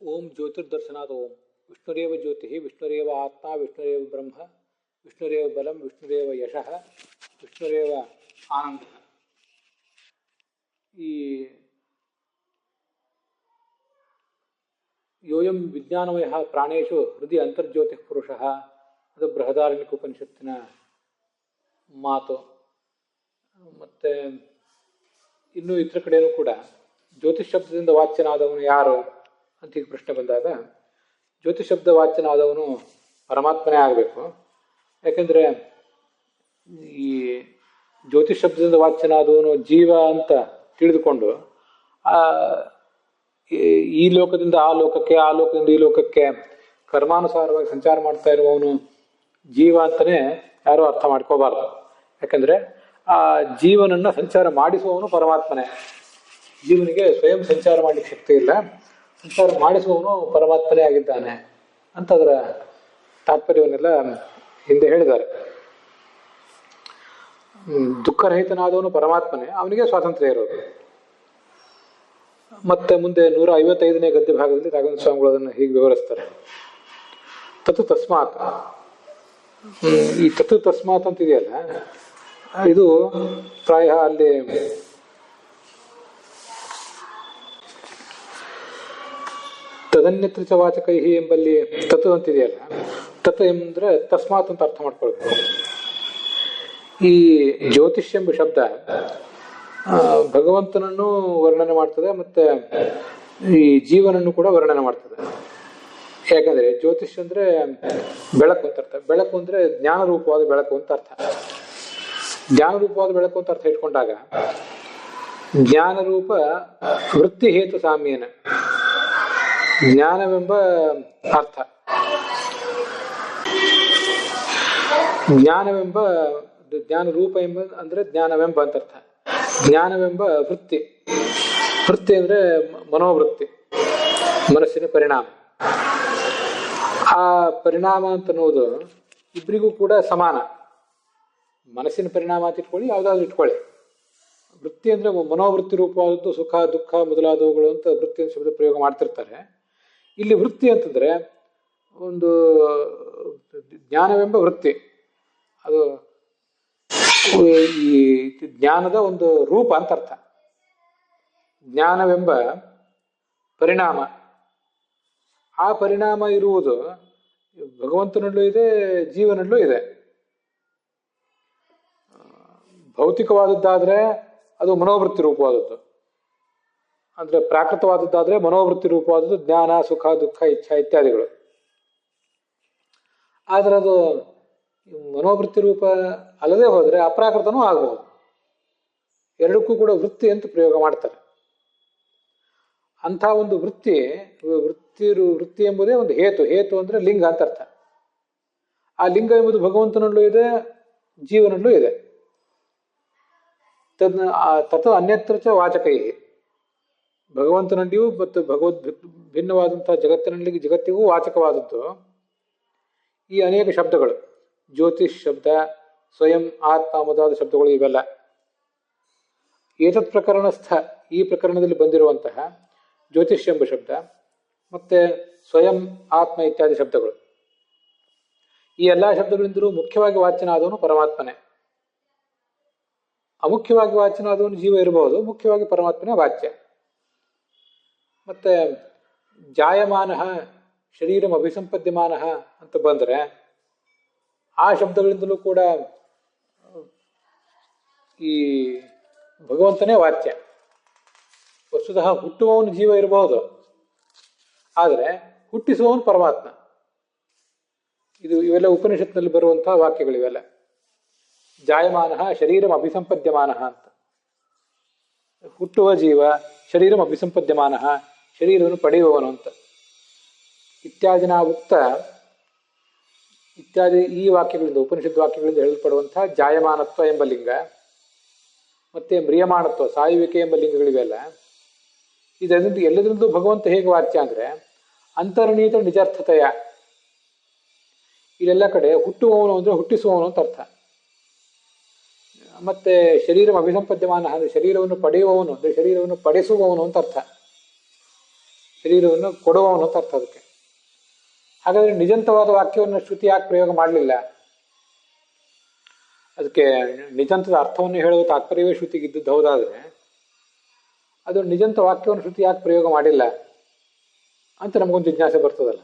ಓಂ ಜ್ಯೋತಿರ್ದರ್ಶನಾತ್ ಓಂ ವಿಷ್ಣುರೇವ ಜ್ಯೋತಿ ವಿಷ್ಣುರೇವ ಆತ್ಮ ವಿಷ್ಣುರೇವ ಬ್ರಹ್ಮ ವಿಷ್ಣುರೇವ ಬಲಂ ವಿಷ್ಣುರೇವ ಯಶಃ ವಿಷ್ಣುರೇವ ಆನಂದ. ಈ ಯೋಯಂ ವಿಜ್ಞಾನಮಯ ಪ್ರಾಣೇಶು ಹೃದಯ ಅಂತರ್ಜ್ಯೋತಿ ಪುರುಷ, ಅದು ಬೃಹದಾರಣ್ಯಕ ಉಪನಿಷತ್ತಿನ ಮಾತು. ಮತ್ತು ಇನ್ನು ಇತರ ಕಡೆಯೂ ಕೂಡ ಜ್ಯೋತಿಷ್ ಶಬ್ದದಿಂದ ವಾಚ್ಯನಾದವನು ಯಾರು ಅಂತ ಈಗ ಪ್ರಶ್ನೆ ಬಂದಾಗ, ಜ್ಯೋತಿಷ್ ಶಬ್ದ ವಾಚ್ಯನಾದವನು ಪರಮಾತ್ಮನೇ ಆಗಬೇಕು. ಯಾಕೆಂದರೆ ಈ ಜ್ಯೋತಿಷ್ ಶಬ್ದದಿಂದ ವಾಚ್ಯನಾದವನು ಜೀವ ಅಂತ ತಿಳಿದುಕೊಂಡು ಈ ಲೋಕದಿಂದ ಆ ಲೋಕಕ್ಕೆ, ಆ ಲೋಕದಿಂದ ಈ ಲೋಕಕ್ಕೆ ಕರ್ಮಾನುಸಾರವಾಗಿ ಸಂಚಾರ ಮಾಡ್ತಾ ಇರುವವನು ಜೀವ ಅಂತಲೇ ಯಾರೂ ಅರ್ಥ ಮಾಡ್ಕೋಬಾರ್ದು. ಯಾಕಂದರೆ ಆ ಜೀವನನ್ನು ಸಂಚಾರ ಮಾಡಿಸುವವನು ಪರಮಾತ್ಮನೇ. ಜೀವನಿಗೆ ಸ್ವಯಂ ಸಂಚಾರ ಮಾಡಲಿಕ್ಕೆ ಶಕ್ತಿ ಇಲ್ಲ, ಸಂಚಾರ ಮಾಡಿಸುವವನು ಪರಮಾತ್ಮನೇ ಆಗಿದ್ದಾನೆ ಅಂತ ಅದರ ತಾತ್ಪರ್ಯವನ್ನೆಲ್ಲ ಹಿಂದೆ ಹೇಳಿದ್ದಾರೆ. ದುಃಖರಹಿತನಾದವನು ಪರಮಾತ್ಮನೇ, ಅವನಿಗೆ ಸ್ವಾತಂತ್ರ್ಯ ಇರೋದು. ಮತ್ತೆ ಮುಂದೆ 155ನೇ ಗದ್ಯ ಭಾಗದಲ್ಲಿ ರಾಘವೇಂದ್ರ ಸ್ವಾಮಿಗಳು ಅದನ್ನು ಹೀಗೆ ವಿವರಿಸ್ತಾರೆ. ತತ್ ತಸ್ಮಾತ್, ಈ ತತ್ ತಸ್ಮಾತ್ ಅಂತ ಇದೆಯಲ್ಲ, ಇದು ಪ್ರಾಯ ಅಲ್ಲಿ ತದನ್ಯತ್ರ ಚ ವಾಚಕೈ ಎಂಬಲ್ಲಿ ತತ್ ಅಂತಿದೆಯಲ್ಲ, ತತ್ ಎಂದ್ರೆ ತಸ್ಮಾತ್ ಅಂತ ಅರ್ಥ ಮಾಡ್ಕೊಳ್ಬೇಕು. ಈ ಜ್ಯೋತಿಷ್ ಎಂಬ ಶಬ್ದ ಭಗವಂತನನ್ನು ವರ್ಣನೆ ಮಾಡ್ತದೆ, ಮತ್ತೆ ಈ ಜೀವನನ್ನು ಕೂಡ ವರ್ಣನೆ ಮಾಡ್ತದೆ. ಯಾಕಂದ್ರೆ ಜ್ಯೋತಿಷ್ ಅಂದ್ರೆ ಬೆಳಕು ಅಂತ ಅರ್ಥ. ಬೆಳಕು ಅಂದ್ರೆ ಜ್ಞಾನರೂಪವಾದ ಬೆಳಕು ಅಂತ ಅರ್ಥ. ಜ್ಞಾನರೂಪವಾದ ಬೆಳಕು ಅಂತ ಅರ್ಥ ಇಟ್ಕೊಂಡಾಗ ಜ್ಞಾನರೂಪ ವೃತ್ತಿ ಹೇತು ಸಾಮ್ಯನ, ಜ್ಞಾನವೆಂಬ ಅರ್ಥ. ಜ್ಞಾನವೆಂಬ, ಜ್ಞಾನರೂಪ ಎಂಬ ಅಂದ್ರೆ ಜ್ಞಾನವೆಂಬ ಅಂತ ಅರ್ಥ. ಜ್ಞಾನವೆಂಬ ವೃತ್ತಿ, ವೃತ್ತಿ ಅಂದ್ರೆ ಮನೋವೃತ್ತಿ, ಮನಸ್ಸಿನ ಪರಿಣಾಮ. ಆ ಪರಿಣಾಮ ಅಂತನ್ನುವುದು ಇಬ್ಬರಿಗೂ ಕೂಡ ಸಮಾನ. ಮನಸ್ಸಿನ ಪರಿಣಾಮ ಅಂತ ಇಟ್ಕೊಳ್ಳಿ, ಯಾವುದಾದ್ರು ಇಟ್ಕೊಳ್ಳಿ. ವೃತ್ತಿ ಅಂದ್ರೆ ಮನೋವೃತ್ತಿ ರೂಪವಾದದ್ದು, ಸುಖ ದುಃಖ ಮೊದಲಾದವುಗಳು ಅಂತ ವೃತ್ತಿ ಶಬ್ದ ಪ್ರಯೋಗ ಮಾಡ್ತಿರ್ತಾರೆ. ಇಲ್ಲಿ ವೃತ್ತಿ ಅಂತಂದ್ರೆ ಒಂದು ಜ್ಞಾನವೆಂಬ ವೃತ್ತಿ, ಅದು ಈ ಜ್ಞಾನದ ಒಂದು ರೂಪ ಅಂತ ಅರ್ಥ. ಜ್ಞಾನವೆಂಬ ಪರಿಣಾಮ, ಆ ಪರಿಣಾಮ ಇರುವುದು ಭಗವಂತನಲ್ಲೂ ಇದೆ, ಜೀವನಲ್ಲೂ ಇದೆ. ಭೌತಿಕವಾದದ್ದಾದ್ರೆ ಅದು ಮನೋವೃತ್ತಿ ರೂಪವಾದದ್ದು, ಅಂದ್ರೆ ಪ್ರಾಕೃತವಾದದ್ದಾದ್ರೆ ಮನೋವೃತ್ತಿ ರೂಪವಾದದ್ದು ಜ್ಞಾನ, ಸುಖ ದುಃಖ ಇಚ್ಛಾ ಇತ್ಯಾದಿಗಳು. ಆದ್ರೆ ಅದು ಮನೋವೃತ್ತಿ ರೂಪ ಅಲ್ಲದೆ ಹೋದರೆ ಅಪ್ರಾಕೃತನೂ ಆಗಬಹುದು. ಎರಡಕ್ಕೂ ಕೂಡ ವೃತ್ತಿ ಅಂತ ಪ್ರಯೋಗ ಮಾಡ್ತಾರೆ. ಅಂಥ ಒಂದು ವೃತ್ತಿ ವೃತ್ತಿ ಎಂಬುದೇ ಒಂದು ಹೇತು. ಹೇತು ಅಂದ್ರೆ ಲಿಂಗ ಅಂತ ಅರ್ಥ. ಆ ಲಿಂಗ ಎಂಬುದು ಭಗವಂತನಲ್ಲೂ ಇದೆ, ಜೀವನಲ್ಲೂ ಇದೆ. ತತ್ ಅನ್ಯತ್ರ ಚ ವಾಚಕೈ, ಭಗವಂತನಲ್ಲಿಯೂ ಮತ್ತು ಭಿನ್ನವಾದಂತಹ ಜಗತ್ತಿಗೂ ವಾಚಕವಾದದ್ದು ಈ ಅನೇಕ ಶಬ್ದಗಳು. ಜ್ಯೋತಿಷ್ ಶಬ್ದ, ಸ್ವಯಂ, ಆತ್ಮ ಮೊದಲಾದ ಶಬ್ದಗಳು ಇವೆಲ್ಲ. ಏತತ್ ಪ್ರಕರಣಸ್ಥ, ಈ ಪ್ರಕರಣದಲ್ಲಿ ಬಂದಿರುವಂತಹ ಜ್ಯೋತಿಷ್ ಎಂಬ ಶಬ್ದ ಮತ್ತೆ ಸ್ವಯಂ, ಆತ್ಮ ಇತ್ಯಾದಿ ಶಬ್ದಗಳು, ಈ ಎಲ್ಲಾ ಶಬ್ದಗಳಿಂದಲೂ ಮುಖ್ಯವಾಗಿ ವಾಚ್ಯನಾದವನು ಪರಮಾತ್ಮನೇ. ಅಮುಖ್ಯವಾಗಿ ವಾಚ್ಯನಾದವನು ಜೀವ ಇರಬಹುದು, ಮುಖ್ಯವಾಗಿ ಪರಮಾತ್ಮನೇ ವಾಚ್ಯ. ಮತ್ತೆ ಜಾಯಮಾನ ಶರೀರಂ ಅಭಿಸಂಪದ್ಯಮಾನ ಅಂತ ಬಂದರೆ ಆ ಶಬ್ದಗಳಿಂದಲೂ ಕೂಡ ಈ ಭಗವಂತನೇ ವಾಚ್ಯ. ವಸ್ತುತಃ ಹುಟ್ಟುವವನು ಜೀವ ಇರಬಹುದು, ಆದರೆ ಹುಟ್ಟಿಸುವವನು ಪರಮಾತ್ಮ. ಇವೆಲ್ಲ ಉಪನಿಷತ್ನಲ್ಲಿ ಬರುವಂತಹ ವಾಕ್ಯಗಳಿವೆಲ್ಲ. ಜಾಯಮಾನ ಶರೀರಂ ಅಭಿಸಂಪದ್ಯಮಾನ ಅಂತ, ಹುಟ್ಟುವ ಜೀವ, ಶರೀರಂ ಅಭಿಸಂಪದ್ಯಮಾನ, ಶರೀರವನ್ನು ಪಡೆಯುವವನು ಅಂತ ಇತ್ಯಾದಿನ ಉಕ್ತ ಇತ್ಯಾದಿ ಈ ವಾಕ್ಯಗಳಿಂದ, ಉಪನಿಷತ್ ವಾಕ್ಯಗಳಿಂದ ಹೇಳಲ್ಪಡುವಂತಹ ಜಾಯಮಾನತ್ವ ಎಂಬ ಲಿಂಗ ಮತ್ತೆ ಮ್ರಿಯಮಾಣತ್ವ, ಸಾಯುವಿಕೆ ಎಂಬ ಲಿಂಗಗಳಿವೆಲ್ಲ. ಇದರಿಂದ ಎಲ್ಲದರಿಂದಲೂ ಭಗವಂತ ಹೇಗೆ ವಾಚ್ಯ ಅಂದ್ರೆ ಅಂತರ್ನೀತ ನಿಜಾರ್ಥತೆಯ. ಇಲ್ಲೆಲ್ಲ ಕಡೆ ಹುಟ್ಟುವವನು ಅಂದ್ರೆ ಹುಟ್ಟಿಸುವವನು ಅಂತ ಅರ್ಥ. ಮತ್ತೆ ಶರೀರ ಅಭಿಸಂಪದ್ಯಮಾನ ಅಂದ್ರೆ ಶರೀರವನ್ನು ಪಡೆಯುವವನು ಅಂದ್ರೆ ಶರೀರವನ್ನು ಪಡೆಸುವವನು ಅಂತ ಅರ್ಥ. ಶರೀರವನ್ನು ಕೊಡುವವನು ಅಂತ ಅರ್ಥ ಅದಕ್ಕೆ. ಹಾಗಾದ್ರೆ ನಿಜಂತವಾದ ವಾಕ್ಯವನ್ನು ಶ್ರುತಿ ಯಾಕೆ ಪ್ರಯೋಗ ಮಾಡಲಿಲ್ಲ? ಅದಕ್ಕೆ ನಿಜಂತದ ಅರ್ಥವನ್ನು ಹೇಳುವ ತಾತ್ಪರ್ಯವೇ ಶ್ರುತಿಗಿದ್ದದ್ದು ಹೌದಾದ್ರೆ ಅದು ನಿಜಂತ ವಾಕ್ಯವನ್ನು ಶ್ರುತಿ ಯಾಕೆ ಪ್ರಯೋಗ ಮಾಡಿಲ್ಲ ಅಂತ ನಮಗೊಂದು ಜಿಜ್ಞಾಸೆ ಬರ್ತದಲ್ಲ.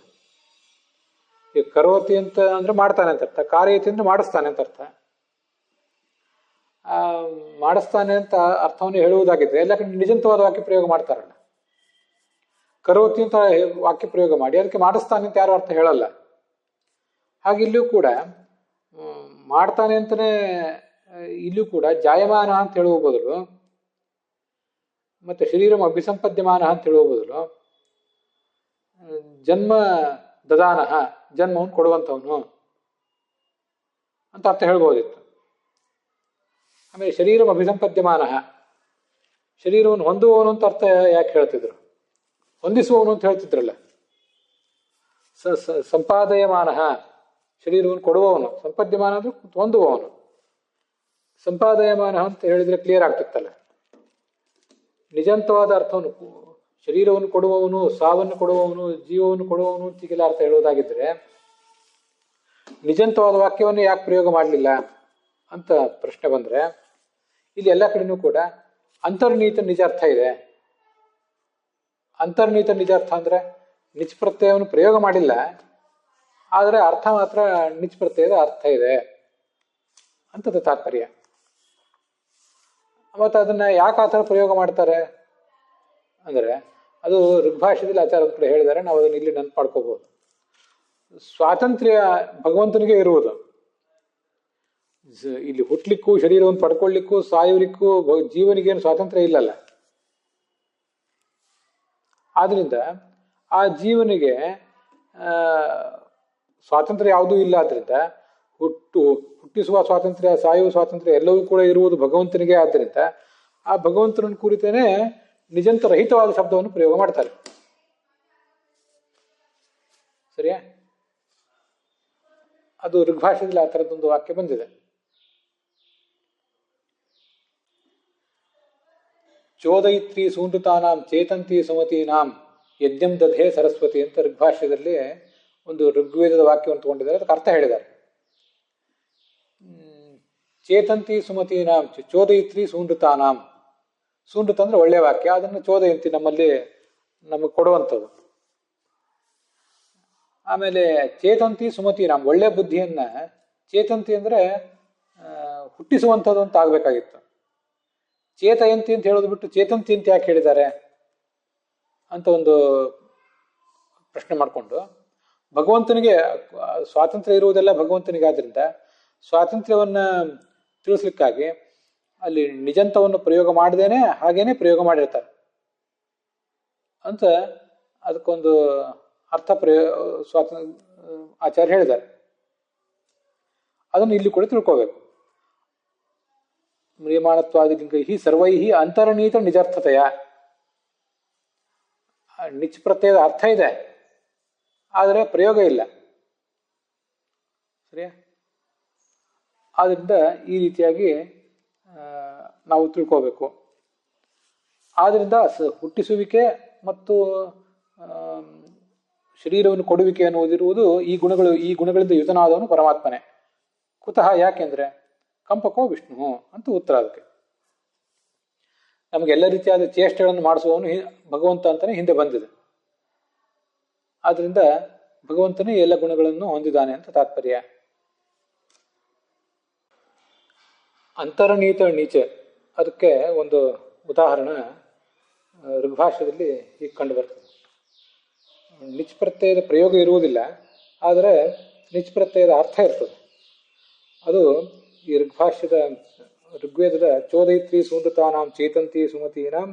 ಈಗ ಕರೋತಿ ಅಂತ ಅಂದ್ರೆ ಮಾಡ್ತಾನೆ ಅಂತ ಅರ್ಥ, ಕಾರ್ಯತಿ ಅಂದ್ರೆ ಮಾಡಿಸ್ತಾನೆ ಅಂತ ಅರ್ಥ. ಮಾಡಿಸ್ತಾನೆ ಅಂತ ಅರ್ಥವನ್ನು ಹೇಳುವುದಾಗಿದ್ರೆ ಎಲ್ಲ ಕಡೆ ನಿಜಂತವಾದ ವಾಕ್ಯ ಪ್ರಯೋಗ ಮಾಡ್ತಾರಲ್ಲ. ಕರೋತಿ ಅಂತ ವಾಕ್ಯ ಪ್ರಯೋಗ ಮಾಡಿ ಅದಕ್ಕೆ ಮಾಡಿಸ್ತಾನೆ ಅಂತ ಯಾರು ಅರ್ಥ ಹೇಳಲ್ಲ. ಹಾಗೆ ಇಲ್ಲೂ ಕೂಡ ಮಾಡ್ತಾನೆ ಅಂತಲೇ ಇಲ್ಲೂ ಕೂಡ ಜಾಯಮಾನ ಅಂತ ಹೇಳುವ ಬದಲು ಮತ್ತೆ ಶರೀರಂ ಅಭಿಸಂಪದ್ಯಮಾನ ಅಂತ ಹೇಳುವ ಬದಲು ಜನ್ಮ ದದಾನಃ ಜನ್ಮವನ್ನು ಕೊಡುವಂಥವನು ಅಂತ ಅರ್ಥ ಹೇಳ್ಬೋದಿತ್ತು. ಆಮೇಲೆ ಶರೀರಂ ಅಭಿಸಂಪದ್ಯಮಾನ ಶರೀರವನ್ನು ಹೊಂದುವವನು ಅಂತ ಅರ್ಥ ಯಾಕೆ ಹೇಳ್ತಿದ್ರು? ಹೊಂದಿಸುವವನು ಅಂತ ಹೇಳ್ತಿದ್ರಲ್ಲ. ಸಂಪಾದಯಮಾನ ಶರೀರವನ್ನು ಕೊಡುವವನು, ಸಂಪದ್ಯಮಾನ ಅಂದ್ರೆ ಹೊಂದುವವನು. ಸಂಪಾದಯಮಾನ ಅಂತ ಹೇಳಿದ್ರೆ ಕ್ಲಿಯರ್ ಆಗ್ತಿತ್ತಲ್ಲ. ನಿಜಂತವಾದ ಅರ್ಥವನ್ನು ಶರೀರವನ್ನು ಕೊಡುವವನು, ಸಾವನ್ನು ಕೊಡುವವನು, ಜೀವವನ್ನು ಕೊಡುವವನು ಅಂತೀಗೆಲ್ಲ ಅರ್ಥ ಹೇಳುವುದಾಗಿದ್ರೆ ನಿಜಂತವಾದ ವಾಕ್ಯವನ್ನು ಯಾಕೆ ಪ್ರಯೋಗ ಮಾಡಲಿಲ್ಲ ಅಂತ ಪ್ರಶ್ನೆ ಬಂದ್ರೆ ಇಲ್ಲಿ ಎಲ್ಲ ಕಡೆನೂ ಕೂಡ ಅಂತರ್ನೀತ ನಿಜ ಅರ್ಥ ಇದೆ. ಅಂತರ್ನೀತ ನಿಜ ಅರ್ಥ ಅಂದ್ರೆ ನಿಜ ಪ್ರತ್ಯಯವನ್ನು ಪ್ರಯೋಗ ಮಾಡಿಲ್ಲ, ಆದರೆ ಅರ್ಥ ಮಾತ್ರ ನಿಜ ಪ್ರತ್ಯಯದ ಅರ್ಥ ಇದೆ ಅಂತದ ತಾತ್ಪರ್ಯ. ಮತ್ತು ಅದನ್ನ ಯಾಕೆ ಆ ಥರ ಪ್ರಯೋಗ ಮಾಡ್ತಾರೆ ಅಂದ್ರೆ ಅದು ಋಗ್ಭಾಷ್ಯದಲ್ಲಿ ಆಚಾರ್ಯರ ಕಡೆ ಹೇಳಿದ್ದಾರೆ. ನಾವು ಅದನ್ನ ಇಲ್ಲಿ ನೆನಪು ಮಾಡ್ಕೋಬಹುದು. ಸ್ವಾತಂತ್ರ್ಯ ಭಗವಂತನಿಗೆ ಇರುವುದು. ಇಲ್ಲಿ ಹುಟ್ಲಿಕ್ಕೂ ಶರೀರವನ್ನು ಪಡ್ಕೊಳ್ಳಿಕ್ಕೂ ಸಾಯಲಿಕ್ಕೂ ಜೀವನಿಗೇನು ಸ್ವಾತಂತ್ರ್ಯ ಇಲ್ಲಲ್ಲ. ಆದ್ರಿಂದ ಆ ಜೀವನಿಗೆ ಸ್ವಾತಂತ್ರ್ಯ ಯಾವುದೂ ಇಲ್ಲ. ಆದ್ರಿಂದ ಹುಟ್ಟಿಸುವ ಸ್ವಾತಂತ್ರ್ಯ, ಸಾಯುವ ಸ್ವಾತಂತ್ರ್ಯ ಎಲ್ಲವೂ ಕೂಡ ಇರುವುದು ಭಗವಂತನಿಗೆ. ಆದ್ದರಿಂದ ಆ ಭಗವಂತನನ್ನು ಕುರಿತೇನೆ ನಿಜಂತ ರಹಿತವಾದ ಶಬ್ದವನ್ನು ಪ್ರಯೋಗ ಮಾಡ್ತಾರೆ. ಸರಿಯಾ? ಅದು ಋಗ್ಭಾಷೆಯಲ್ಲಿ ಆ ಥರದ್ದೊಂದು ವಾಕ್ಯ ಬಂದಿದೆ. ಚೋದಯಿತ್ರಿ ಸೂಂಡುತಾನಾಂ ಚೇತಂತಿ ಸುಮತೀನಾಂ ಯಜ್ಞಂ ದಧೇ ಸರಸ್ವತಿ ಅಂತ ಋಗ್ಭಾಷ್ಯದಲ್ಲಿ ಒಂದು ಋಗ್ವೇದದ ವಾಕ್ಯವನ್ನು ತಗೊಂಡಿದ್ದಾರೆ. ಅದಕ್ಕೆ ಅರ್ಥ ಹೇಳಿದ್ದಾರೆ. ಚೇತಂತಿ ಸುಮತೀನಾಂ ಚೋದಯಿತ್ರಿ ಸೂಂಡುತಾನಾಂ. ಸೂಂಡುತ ಅಂದ್ರೆ ಒಳ್ಳೆಯ ವಾಕ್ಯ, ಅದನ್ನು ಚೋದಯಂತಿ ನಮ್ಮಲ್ಲಿ ನಮಗೆ ಕೊಡುವಂಥದ್ದು. ಆಮೇಲೆ ಚೇತಂತಿ ಸುಮತೀನಾಂ ಒಳ್ಳೆ ಬುದ್ಧಿಯನ್ನ, ಚೇತಂತಿ ಅಂದ್ರೆ ಹುಟ್ಟಿಸುವಂಥದ್ದು ಅಂತ ಆಗ್ಬೇಕಾಗಿತ್ತು. ಚೇತಯಂತಿ ಅಂತ ಹೇಳೋದು ಬಿಟ್ಟು ಚೇತಂತಿ ಅಂತ ಯಾಕೆ ಹೇಳಿದ್ದಾರೆ ಅಂತ ಒಂದು ಪ್ರಶ್ನೆ ಮಾಡಿಕೊಂಡು, ಭಗವಂತನಿಗೆ ಸ್ವಾತಂತ್ರ್ಯ ಇರುವುದೆಲ್ಲ ಭಗವಂತನಿಗೆ. ಆದ್ರಿಂದ ಸ್ವಾತಂತ್ರ್ಯವನ್ನ ತಿಳಿಸ್ಲಿಕ್ಕಾಗಿ ಅಲ್ಲಿ ನಿಜಂತವನ್ನು ಪ್ರಯೋಗ ಮಾಡದೇನೆ ಹಾಗೇನೆ ಪ್ರಯೋಗ ಮಾಡಿರ್ತಾರೆ ಅಂತ ಅದಕ್ಕೊಂದು ಅರ್ಥ ಆಚಾರ್ಯ ಹೇಳಿದ್ದಾರೆ. ಅದನ್ನು ಇಲ್ಲಿ ಕೂಡ ತಿಳ್ಕೋಬೇಕು. ಮ್ರಿಯಮಾಣತ್ವಾದಿ ಲಿಂಗೈಹಿ ಸರ್ವೈಹಿ ಅಂತರ್ನೀತ ನಿಜಾರ್ಥತೆಯ. ನಿಜ ಪ್ರತ್ಯಯದ ಅರ್ಥ ಇದೆ, ಆದರೆ ಪ್ರಯೋಗ ಇಲ್ಲ. ಸರಿಯಾ? ಆದ್ರಿಂದ ಈ ರೀತಿಯಾಗಿ ನಾವು ತಿಳ್ಕೋಬೇಕು. ಆದ್ರಿಂದ ಹುಟ್ಟಿಸುವಿಕೆ ಮತ್ತು ಶರೀರವನ್ನು ಕೊಡುವಿಕೆ ಅನ್ನುವುದಿರುವುದು ಈ ಗುಣಗಳಿಂದ ಯುತನಾದವನು ಪರಮಾತ್ಮನೇ. ಕುತಃ ಯಾಕೆಂದ್ರೆ ಕಂಪಕೋ ವಿಷ್ಣು ಅಂತ ಉತ್ತರ ಅದಕ್ಕೆ. ನಮಗೆಲ್ಲ ರೀತಿಯಾದ ಚೇಷ್ಟೆಗಳನ್ನು ಮಾಡಿಸುವವನು ಭಗವಂತ ಅಂತಾನೆ ಹಿಂದೆ ಬಂದಿದೆ. ಆದ್ರಿಂದ ಭಗವಂತನೇ ಎಲ್ಲ ಗುಣಗಳನ್ನು ಹೊಂದಿದ್ದಾನೆ ಅಂತ ತಾತ್ಪರ್ಯ. ಅಂತರ್ನೀತ ನೀಚೆ ಅದಕ್ಕೆ ಒಂದು ಉದಾಹರಣೆ ಋಗ್ಭಾಷ್ಯದಲ್ಲಿ ಈಗ ಕಂಡು ಬರ್ತದೆ. ನಿಜ ಪ್ರತ್ಯಯದ ಪ್ರಯೋಗ ಇರುವುದಿಲ್ಲ, ಆದರೆ ನಿಜ ಪ್ರತ್ಯಯದ ಅರ್ಥ ಇರ್ತದೆ. ಅದು ಈ ಋಗ್ವೇದದ ಚೋದಯಿತ್ರಿ ಸೂಂಡುತಾನಾಂ ಚೇತಂತಿ ಸುಮತೀನಾಂ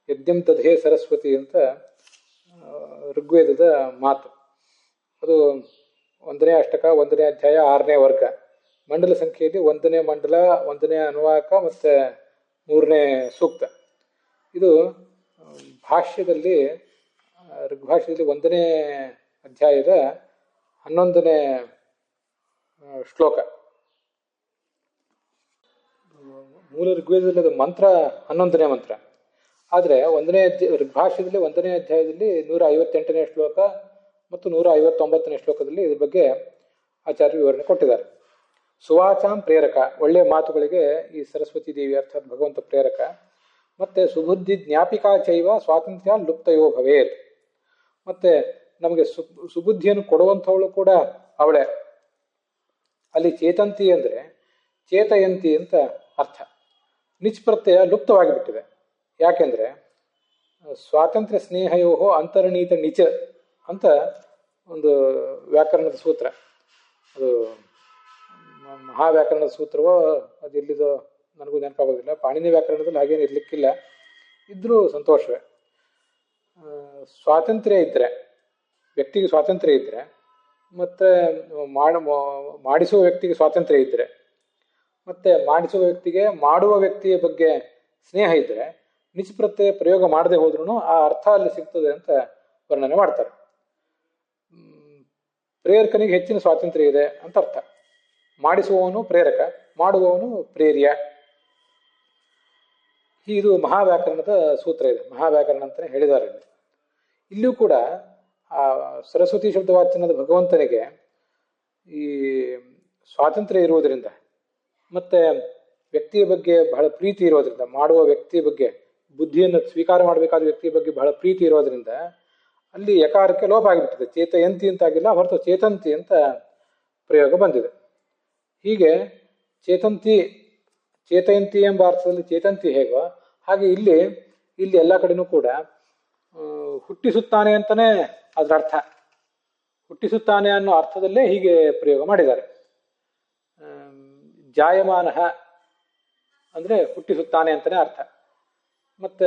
ಯಜ್ಞಂ ದಧೇ ಸರಸ್ವತಿ ಅಂತ ಋಗ್ವೇದದ ಮಾತು. ಅದು 1ನೇ ಅಷ್ಟಕ 1ನೇ ಅಧ್ಯಾಯ 6ನೇ ವರ್ಗ. ಮಂಡಲ ಸಂಖ್ಯೆಯಲ್ಲಿ 1ನೇ ಮಂಡಲ 1ನೇ ಅನುವಾಕ ಮತ್ತೆ 3ನೇ ಸೂಕ್ತ. ಇದು ಭಾಷ್ಯದಲ್ಲಿ ಋಗ್ಭಾಷ್ಯದಲ್ಲಿ 1ನೇ ಅಧ್ಯಾಯದ 11ನೇ ಶ್ಲೋಕ. ಮೂಲ ಋಗ್ವೇದದಲ್ಲಿ ಅದು ಮಂತ್ರ 11ನೇ ಮಂತ್ರ. ಆದರೆ ಋಗ್ಭಾಷ್ಯದಲ್ಲಿ 1ನೇ ಅಧ್ಯಾಯದಲ್ಲಿ 158ನೇ ಶ್ಲೋಕ ಮತ್ತು 159ನೇ ಶ್ಲೋಕದಲ್ಲಿ ಇದ್ರ ಬಗ್ಗೆ ಆಚಾರ್ಯ ವಿವರಣೆ ಕೊಟ್ಟಿದ್ದಾರೆ. ಸುವಾಚಾಂ ಪ್ರೇರಕ, ಒಳ್ಳೆಯ ಮಾತುಗಳಿಗೆ ಈ ಸರಸ್ವತಿ ದೇವಿ ಅರ್ಥಾತ್ ಭಗವಂತ ಪ್ರೇರಕ. ಮತ್ತೆ ಸುಬುದ್ಧಿ ಜ್ಞಾಪಿಕಾ ಚೈವ ಸ್ವಾತಂತ್ರ್ಯ ಲುಪ್ತಯೋ ಭವೇತ್. ಮತ್ತೆ ನಮಗೆ ಸುಬುದ್ಧಿಯನ್ನು ಕೊಡುವಂಥವಳು ಕೂಡ ಅವಳೇ. ಅಲ್ಲಿ ಚೇತಂತಿ ಅಂದರೆ ಚೇತಯಂತಿ ಅಂತ ಅರ್ಥ. ನಿಚ್ ಪ್ರತ್ಯಯ ಲುಪ್ತವಾಗಿಬಿಟ್ಟಿದೆ. ಯಾಕೆಂದ್ರೆ ಸ್ವಾತಂತ್ರ್ಯ ಸ್ನೇಹಯೋ ಅಂತರ್ನೀತ ನಿಚ ಅಂತ ಒಂದು ವ್ಯಾಕರಣದ ಸೂತ್ರ, ಅದು ಮಹಾವ್ಯಾಕರಣದ ಸೂತ್ರವೋ ಅದು ಎಲ್ಲಿದೋ ನನಗೂ ನೆನಪಾಗೋದಿಲ್ಲ. ಪಾಣಿನಿ ವ್ಯಾಕರಣದಲ್ಲಿ ಹಾಗೇನು ಇರ್ಲಿಕ್ಕಿಲ್ಲ, ಇದ್ರೂ ಸಂತೋಷವೇ. ಸ್ವಾತಂತ್ರ್ಯ ಇದ್ದರೆ, ವ್ಯಕ್ತಿಗೆ ಸ್ವಾತಂತ್ರ್ಯ ಇದ್ದರೆ, ಮತ್ತು ಮಾಡಿಸುವ ವ್ಯಕ್ತಿಗೆ ಸ್ವಾತಂತ್ರ್ಯ ಇದ್ದರೆ, ಮತ್ತು ಮಾಡಿಸುವ ವ್ಯಕ್ತಿಗೆ ಮಾಡುವ ವ್ಯಕ್ತಿಯ ಬಗ್ಗೆ ಸ್ನೇಹ ಇದ್ದರೆ ನಿಚ್ ಪ್ರತ್ಯಯ ಪ್ರಯೋಗ ಮಾಡದೆ ಹೋದ್ರೂ ಆ ಅರ್ಥ ಅಲ್ಲಿ ಸಿಗ್ತದೆ ಅಂತ ವರ್ಣನೆ ಮಾಡ್ತಾರೆ. ಪ್ರೇರಕನಿಗೆ ಹೆಚ್ಚಿನ ಸ್ವಾತಂತ್ರ್ಯ ಇದೆ ಅಂತ ಅರ್ಥ. ಮಾಡಿಸುವವನು ಪ್ರೇರಕ, ಮಾಡುವವನು ಪ್ರೇರ್ಯ. ಇದು ಮಹಾವ್ಯಾಕರಣದ ಸೂತ್ರ ಇದೆ, ಮಹಾವ್ಯಾಕರಣ ಅಂತಲೇ ಹೇಳಿದ್ದಾರೆ. ಇಲ್ಲಿಯೂ ಕೂಡ ಆ ಸರಸ್ವತಿ ಶಬ್ದವಾಚನದ ಭಗವಂತನಿಗೆ ಈ ಸ್ವಾತಂತ್ರ್ಯ ಇರುವುದರಿಂದ ಮತ್ತು ವ್ಯಕ್ತಿಯ ಬಗ್ಗೆ ಬಹಳ ಪ್ರೀತಿ ಇರೋದ್ರಿಂದ, ಮಾಡುವ ವ್ಯಕ್ತಿಯ ಬಗ್ಗೆ, ಬುದ್ಧಿಯನ್ನು ಸ್ವೀಕಾರ ಮಾಡಬೇಕಾದ ವ್ಯಕ್ತಿಯ ಬಗ್ಗೆ ಬಹಳ ಪ್ರೀತಿ ಇರೋದ್ರಿಂದ ಅಲ್ಲಿ ಯಕಾರಕ್ಕೆ ಲೋಪ ಆಗಿಬಿಟ್ಟಿದೆ. ಚೇತಯಂತಿ ಅಂತಾಗಿಲ್ಲ, ಹೊರತು ಚೇತಂತಿ ಅಂತ ಪ್ರಯೋಗ ಬಂದಿದೆ. ಹೀಗೆ ಚೇತಯಂತಿ ಎಂಬ ಅರ್ಥದಲ್ಲಿ ಚೇತಂತಿ ಹೇಗೋ ಹಾಗೆ ಇಲ್ಲಿ ಎಲ್ಲ ಕಡೆನೂ ಕೂಡ ಹುಟ್ಟಿಸುತ್ತಾನೆ ಅಂತಲೇ ಅದರ ಅರ್ಥ. ಹುಟ್ಟಿಸುತ್ತಾನೆ ಅನ್ನೋ ಅರ್ಥದಲ್ಲೇ ಹೀಗೆ ಪ್ರಯೋಗ ಮಾಡಿದ್ದಾರೆ. ಜಾಯಮಾನ ಅಂದರೆ ಹುಟ್ಟಿಸುತ್ತಾನೆ ಅಂತಲೇ ಅರ್ಥ. ಮತ್ತು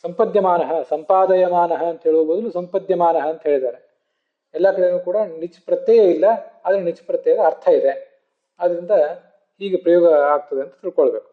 ಸಂಪದ್ಯಮಾನ, ಸಂಪಾದಯಮಾನ ಅಂತ ಹೇಳುವ ಬದಲು ಸಂಪದ್ಯಮಾನ ಅಂತ ಹೇಳಿದ್ದಾರೆ. ಎಲ್ಲ ಕಡೆಯೂ ಕೂಡ ನಿಚ್ ಪ್ರತ್ಯಯ ಇಲ್ಲ, ಆದರೆ ನಿಚ್ ಪ್ರತ್ಯಯದ ಅರ್ಥ ಇದೆ. ಆದ್ದರಿಂದ ಹೀಗೆ ಪ್ರಯೋಗ ಆಗ್ತದೆ ಅಂತ ತಿಳ್ಕೊಳ್ಬೇಕು.